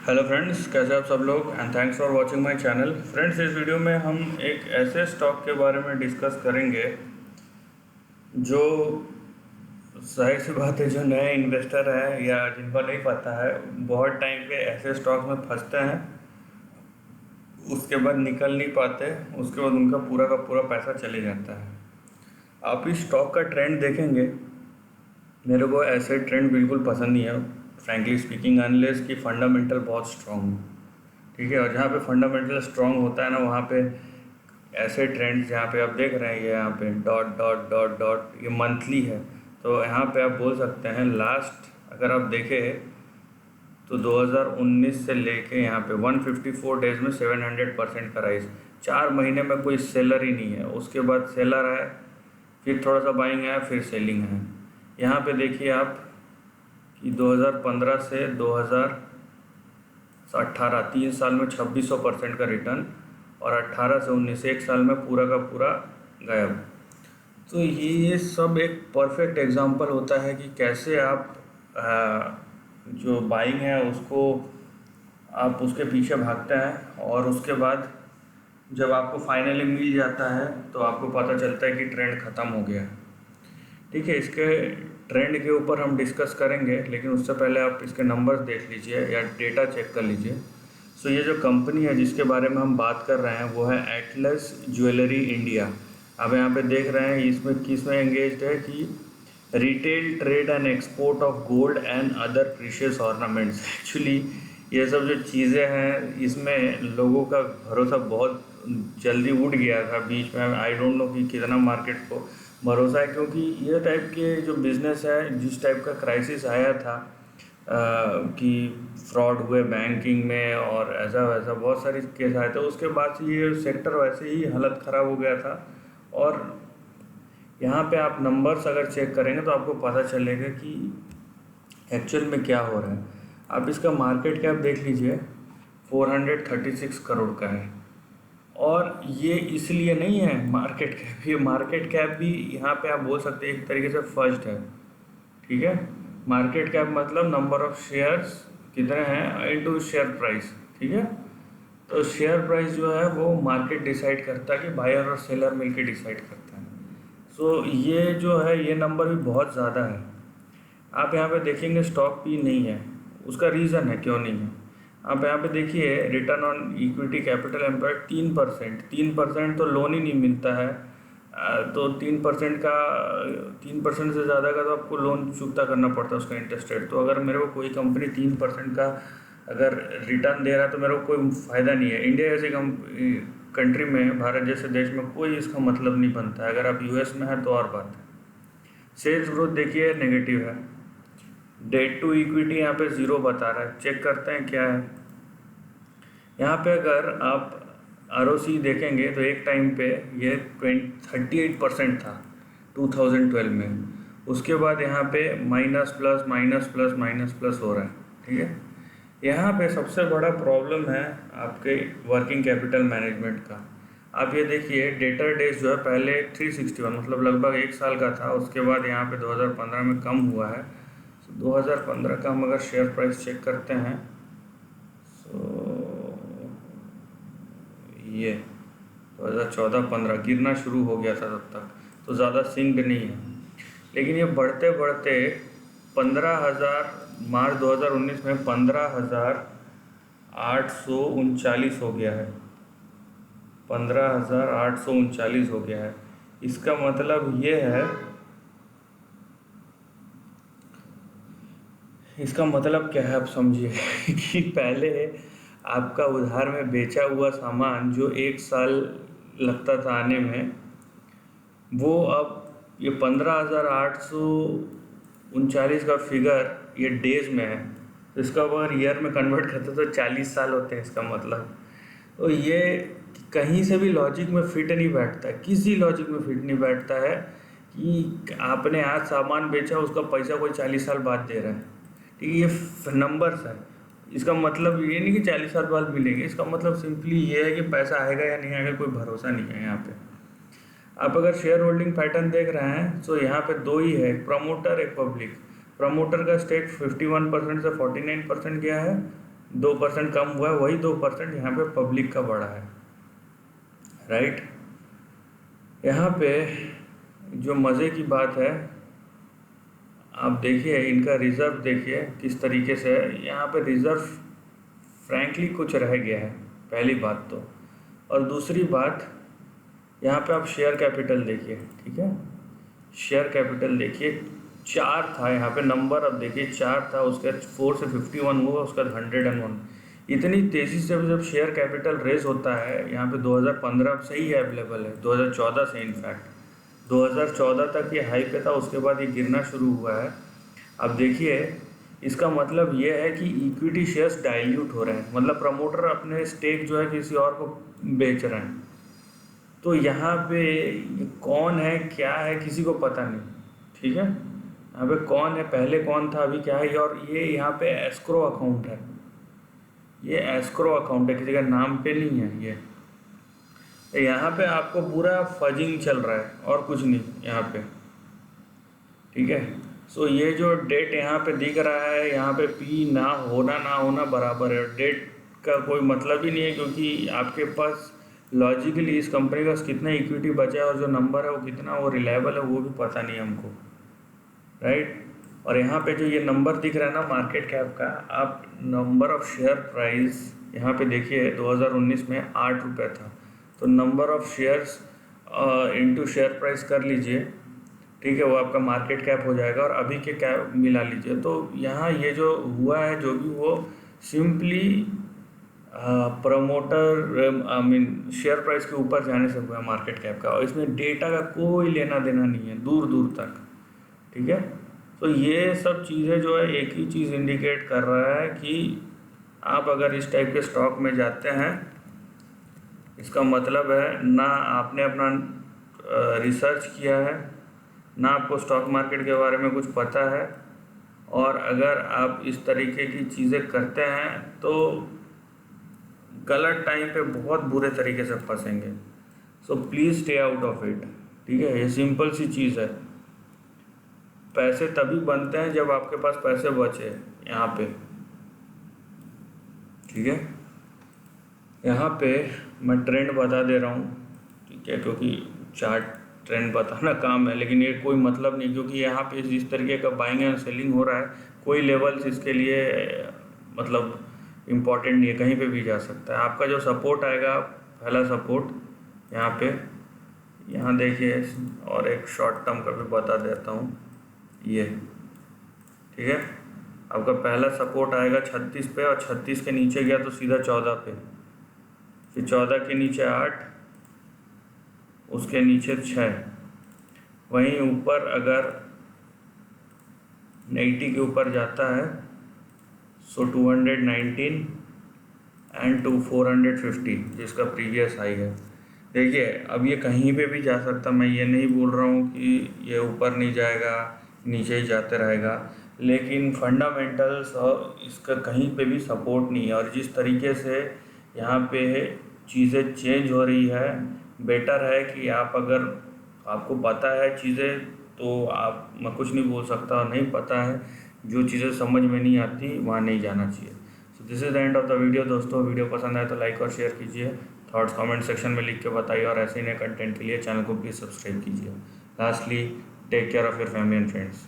Hello friends, कैसे आप सब लोग and thanks for watching my channel. Friends, इस वीडियो में हम एक ऐसे स्टॉक के बारे में डिस्कस करेंगे जो जाहिर सी बात है, जो नए इन्वेस्टर हैं या जिनको नहीं पता है, बहुत टाइम पे ऐसे स्टॉक में फंसते हैं, उसके बाद निकल नहीं पाते, उसके बाद उनका पूरा का पूरा पैसा चले जाता है। आप इस स्टॉक का ट्रेंड देखेंगे, मेरे को ऐसे ट्रेंड बिल्कुल पसंद नहीं है फ्रैंकली स्पीकिंग, अनलेस कि फंडामेंटल बहुत स्ट्रॉन्ग हो। ठीक है, और जहाँ पे फंडामेंटल स्ट्रॉन्ग होता है ना, वहाँ पे ऐसे ट्रेंड्स जहाँ पे आप देख रहे हैं, ये यहाँ पे डॉट डॉट डॉट डॉट, ये मंथली है, तो यहाँ पे आप बोल सकते हैं लास्ट अगर आप देखें तो 2019 से लेके यहाँ पे 154 डेज में 700% का राइज। 4 महीने में कोई सेलर ही नहीं है, उसके बाद सेलर आए, फिर थोड़ा सा बाइंग आया, फिर सेलिंग है। यहाँ पे देखिए आप कि 2015 से 2018 3 साल में 2600% का रिटर्न, और 18 से 19 1 साल में पूरा का पूरा गायब। तो ये सब एक परफेक्ट एग्जांपल होता है कि कैसे आप जो बाइंग है उसको आप उसके पीछे भागते हैं, और उसके बाद जब आपको फाइनली मिल जाता है तो आपको पता चलता है कि ट्रेंड ख़त्म हो गया। ठीक है, इसके ट्रेंड के ऊपर हम डिस्कस करेंगे, लेकिन उससे पहले आप इसके नंबर्स देख लीजिए या डेटा चेक कर लीजिए। सो ये जो कंपनी है जिसके बारे में हम बात कर रहे हैं वो है एटलस ज्वेलरी इंडिया। अब यहाँ पे देख रहे हैं इसमें किस में एंगेज्ड है कि retail trade and export of gold and other precious ornaments. Actually ये सब जो चीज़ें हैं इसमें लोगों का भरोसा बहुत जल्दी उठ गया था बीच में। आई डोंट नो कि कितना मार्केट को भरोसा है, क्योंकि ये टाइप के जो बिज़नेस है, जिस टाइप का क्राइसिस आया था कि फ्रॉड हुए बैंकिंग में और ऐसा वैसा बहुत सारी केस आए थे, उसके बाद से ये सेक्टर वैसे ही हालत ख़राब हो गया था। और यहाँ पे आप नंबर्स अगर चेक करेंगे तो आपको पता चलेगा कि एक्चुअल में क्या हो रहा है। आप इसका मार्केट कैप देख लीजिए, 436 करोड़ का है। और ये इसलिए नहीं है मार्केट कैप, ये मार्केट कैप भी यहाँ पे आप बोल सकते हैं एक तरीके से फर्स्ट है। ठीक है, मार्केट कैप मतलब नंबर ऑफ शेयर्स कितने हैं इनटू शेयर प्राइस। ठीक है, तो शेयर प्राइस जो है वो मार्केट डिसाइड करता है कि बायर और सेलर मिलके डिसाइड करता है। सो ये जो है ये नंबर भी बहुत ज़्यादा है। आप यहाँ पे देखेंगे स्टॉक भी नहीं है, उसका रीज़न है क्यों नहीं है। आप यहाँ पे देखिए return on equity capital employed 3%। 3% तो लोन ही नहीं मिलता है, तो 3% का 3% से ज़्यादा का तो आपको लोन चुकता करना पड़ता है उसका इंटरेस्ट रेट। तो अगर मेरे को कोई कंपनी 3% का अगर रिटर्न दे रहा है तो मेरे को कोई फ़ायदा नहीं है। इंडिया जैसे कंट्री में, भारत जैसे देश में कोई इसका मतलब नहीं बनता है। अगर आप यूएस में हैं तो और बात है। सेल्स ग्रोथ देखिए नेगेटिव है, डेट टू इक्विटी यहाँ पे 0 बता रहा है। चेक करते हैं क्या है यहाँ पे। अगर आप आरओसी देखेंगे तो एक टाइम पे ये 38% था 2012 में, उसके बाद यहाँ पे minus plus minus plus minus plus हो रहा है। ठीक है, यहाँ पे सबसे बड़ा प्रॉब्लम है आपके वर्किंग कैपिटल मैनेजमेंट का। आप ये देखिए डेटर डेज जो है पहले 361 मतलब लगभग 1 साल का था, उसके बाद यहाँ पे 2015 में कम हुआ है। 2015 का हम अगर शेयर प्राइस चेक करते हैं तो ये 2014-15 गिरना शुरू हो गया था, तब तक तो ज़्यादा सिंक नहीं है। लेकिन ये बढ़ते बढ़ते 15,000 मार्च 2019 में 15,839 हो गया है। 15,839 हो गया है। इसका मतलब ये है, इसका मतलब क्या है आप समझिए कि पहले आपका उधार में बेचा हुआ सामान जो 1 साल लगता था आने में, वो अब ये 15,839 का फिगर ये डेज में है। तो इसका अगर ईयर में कन्वर्ट करते तो 40 साल होते हैं इसका मतलब। तो ये कहीं से भी लॉजिक में फिट नहीं बैठता है, किसी लॉजिक में फिट नहीं बैठता है कि आपने आज सामान बेचा, उसका पैसा कोई 40 साल बाद दे रहा है। ठीक है, ये नंबर्स है। इसका मतलब ये नहीं कि 40 साल बाद मिलेंगे, इसका मतलब सिंपली ये है कि पैसा आएगा या नहीं आएगा कोई भरोसा नहीं है यहाँ पे। आप अगर शेयर होल्डिंग पैटर्न देख रहे हैं तो यहाँ पे 2 ही है, एक प्रमोटर एक पब्लिक। प्रमोटर का स्टेक 51% से 49% गया है, 2% कम हुआ है, वही 2% यहाँ पे पब्लिक का बढ़ा है, राइट। यहाँ पे जो मज़े की बात है, आप देखिए इनका रिज़र्व देखिए किस तरीके से है। यहाँ पे रिज़र्व फ्रैंकली कुछ रह गया है, पहली बात तो। और दूसरी बात, यहाँ पे आप शेयर कैपिटल देखिए, ठीक है, शेयर कैपिटल देखिए 4 था यहाँ पे नंबर, अब देखिए 4 था, उसके 4 से 51 हुआ, उसका 101। इतनी तेज़ी से जब शेयर कैपिटल रेज होता है, यहाँ पे 2015 से ही अवेलेबल है, 2014 से इनफैक्ट 2014 तक ये हाई पे था, उसके बाद ये गिरना शुरू हुआ है। अब देखिए इसका मतलब ये है कि इक्विटी शेयर्स डाइल्यूट हो रहे हैं, मतलब प्रमोटर अपने स्टेक जो है किसी और को बेच रहे हैं। तो यहाँ पे कौन है क्या है किसी को पता नहीं, ठीक है। यहाँ पे कौन है, पहले कौन था, अभी क्या है। और ये यहाँ पे एस्क्रो अकाउंट है, ये एस्क्रो अकाउंट है, किसी का नाम पे नहीं है ये। यहाँ पे आपको पूरा फजिंग चल रहा है और कुछ नहीं यहाँ पे, ठीक है। सो ये जो डेट यहाँ पे दिख रहा है, यहाँ पे पी ना होना बराबर है, डेट का कोई मतलब ही नहीं है, क्योंकि आपके पास लॉजिकली इस कंपनी का कितना इक्विटी बचा है और जो नंबर है वो कितना वो रिलायबल है वो भी पता नहीं हमको, राइट। और यहाँ पे जो ये नंबर दिख रहा है ना मार्केट कैप का, आप नंबर ऑफ शेयर प्राइस यहाँ पे देखिए 2019 में 8 रुपये था, तो number of shares into share price कर लीजिए, ठीक है, वो आपका मार्केट कैप हो जाएगा, और अभी के कैप मिला लीजिए। तो यहाँ ये जो हुआ है जो भी, वो simply promoter I mean share price के ऊपर जाने से हुआ है मार्केट कैप का, और इसमें डेटा का कोई लेना देना नहीं है दूर दूर तक, ठीक है। तो ये सब चीज़ें जो है एक ही चीज़ इंडिकेट कर रहा है कि आप अगर इस टाइप के स्टॉक में जाते हैं, इसका मतलब है ना आपने अपना रिसर्च किया है, ना आपको स्टॉक मार्केट के बारे में कुछ पता है, और अगर आप इस तरीके की चीज़ें करते हैं तो गलत टाइम पे बहुत बुरे तरीके से फंसेंगे। So please stay out of it, ठीक है। ये सिंपल सी चीज़ है, पैसे तभी बनते हैं जब आपके पास पैसे बचे यहाँ पे, ठीक है। यहाँ पे मैं ट्रेंड बता दे रहा हूँ, ठीक है, क्योंकि चार्ट ट्रेंड बताना काम है, लेकिन ये कोई मतलब नहीं, क्योंकि यहाँ पे जिस तरीके का बाइंग एंड सेलिंग हो रहा है, कोई लेवल्स इसके लिए मतलब इम्पॉर्टेंट नहीं है, कहीं पे भी जा सकता है। आपका जो सपोर्ट आएगा, पहला सपोर्ट यहाँ पे, यहाँ देखिए, और एक शॉर्ट टर्म का भी बता देता हूँ, ये, ठीक है। आपका पहला सपोर्ट आएगा 36 पे, और 36 के नीचे गया तो सीधा 14 पे, फिर 14 के नीचे 8, उसके नीचे 6, वहीं ऊपर अगर 80 के ऊपर जाता है सो 219 एंड 450 जिसका प्रीवियस हाई है। देखिए अब ये कहीं पे भी जा सकता, मैं ये नहीं बोल रहा हूँ कि ये ऊपर नहीं जाएगा, नीचे ही जाते रहेगा, लेकिन फंडामेंटल्स और इसका कहीं पे भी सपोर्ट नहीं है। और जिस तरीके से यहाँ पे चीज़ें चेंज हो रही है, बेटर है कि आप, अगर आपको पता है चीज़ें तो आप, मैं कुछ नहीं बोल सकता, और नहीं पता है, जो चीज़ें समझ में नहीं आती वहाँ नहीं जाना चाहिए। So this is the end of the video दोस्तों। वीडियो पसंद आए तो लाइक और शेयर कीजिए, थॉट्स कमेंट सेक्शन में लिख के बताइए, और ऐसे ही नए कंटेंट के लिए चैनल को प्लीज़ सब्सक्राइब कीजिए। Lastly, take care of your family and friends.